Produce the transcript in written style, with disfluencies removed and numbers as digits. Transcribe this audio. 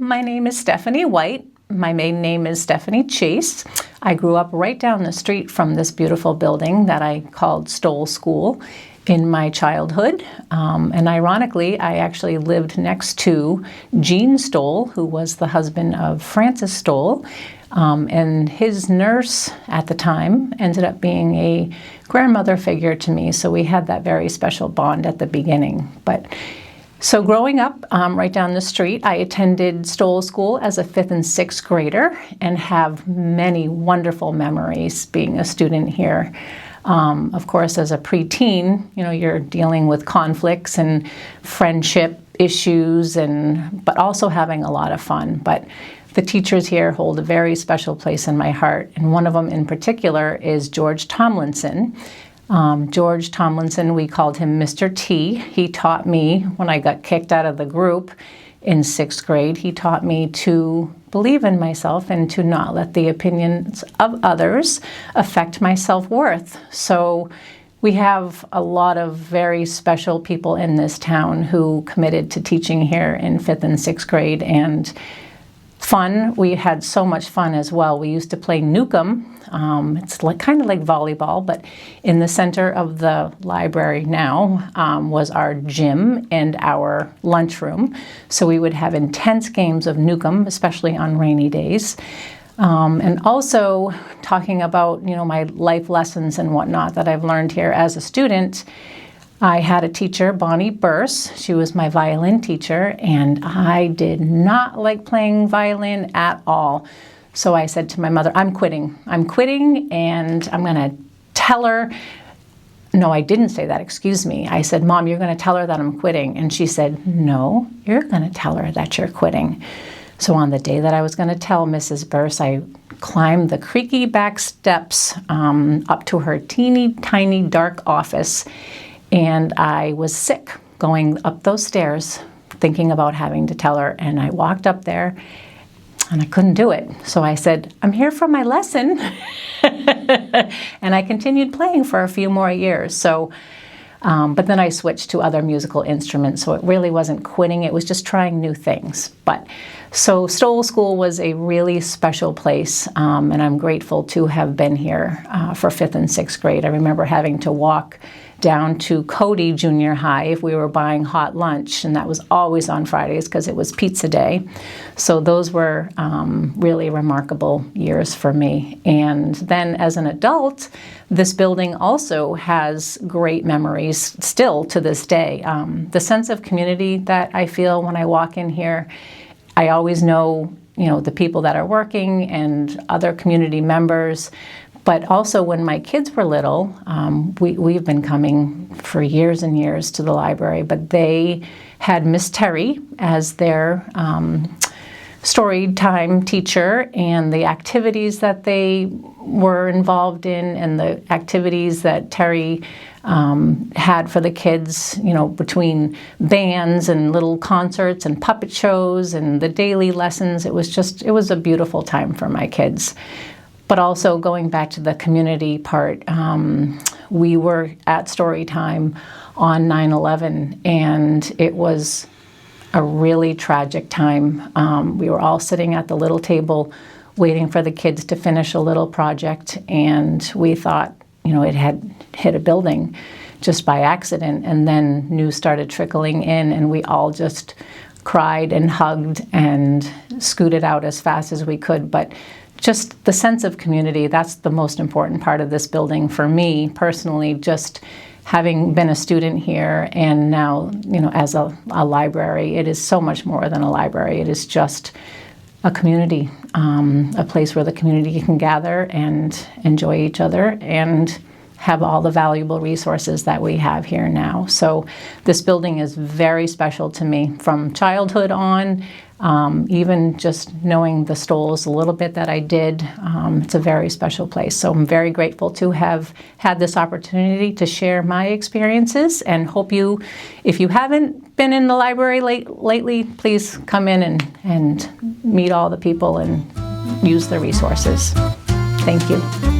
My name is Stephanie White. My maiden name is Stephanie Chase. I grew up right down the street from this beautiful building that I called Stoll School in my childhood. And ironically, I actually lived next to Gene Stoll, who was the husband of Francis Stoll. And his nurse at the time ended up being a grandmother figure to me. So we had that very special bond at the beginning. So growing up right down the street, I attended Stoll School as a 5th and 6th grader and have many wonderful memories being a student here. Of course, as a preteen, you're dealing with conflicts and friendship issues, but also having a lot of fun. But the teachers here hold a very special place in my heart, and one of them in particular is George Tomlinson. George Tomlinson, we called him Mr. T. He taught me, when I got kicked out of the group in 6th grade, he taught me to believe in myself and to not let the opinions of others affect my self-worth. So we have a lot of very special people in this town who committed to teaching here in 5th and 6th grade, and fun. We had so much fun as well. We used to play Nukem. It's kind of like volleyball, but in the center of the library now was our gym and our lunchroom. So we would have intense games of Nukem, especially on rainy days. And also talking about, my life lessons and whatnot that I've learned here as a student. I had a teacher, Bonnie Burse. She was my violin teacher, and I did not like playing violin at all. So I said to my mother, I'm quitting, and I'm going to tell her. No, I didn't say that, excuse me. I said, Mom, you're going to tell her that I'm quitting. And she said, no, you're going to tell her that you're quitting. So on the day that I was going to tell Mrs. Burse, I climbed the creaky back steps up to her teeny tiny dark office. And I was sick going up those stairs, thinking about having to tell her. And I walked up there, and I couldn't do it. So I said, I'm here for my lesson. And I continued playing for a few more years. But then I switched to other musical instruments. So it really wasn't quitting. It was just trying new things. So Stoll School was a really special place. And I'm grateful to have been here for 5th and 6th grade. I remember having to walk down to Cody Junior High if we were buying hot lunch, and that was always on Fridays because it was pizza day. So those were really remarkable years for me. And then as an adult, this building also has great memories still to this day. The sense of community that I feel when I walk in here, I always know, the people that are working and other community members. But also when my kids were little, we've been coming for years and years to the library, but they had Miss Terry as their story time teacher, and the activities that they were involved in and the activities that Terry had for the kids, between bands and little concerts and puppet shows and the daily lessons. It was a beautiful time for my kids. But also going back to the community part, we were at story time on 9/11, and it was a really tragic time. We were all sitting at the little table waiting for the kids to finish a little project, and we thought, it had hit a building just by accident, and then news started trickling in, and we all just cried and hugged and scooted out as fast as we could. But just the sense of community, that's the most important part of this building for me personally, just having been a student here and now, as a library. It is so much more than a library. It is just a community, a place where the community can gather and enjoy each other and have all the valuable resources that we have here now. So this building is very special to me from childhood on. Even just knowing the Stolls a little bit that I did, it's a very special place. So I'm very grateful to have had this opportunity to share my experiences, and hope you, if you haven't been in the library lately, please come in and meet all the people and use the resources. Thank you.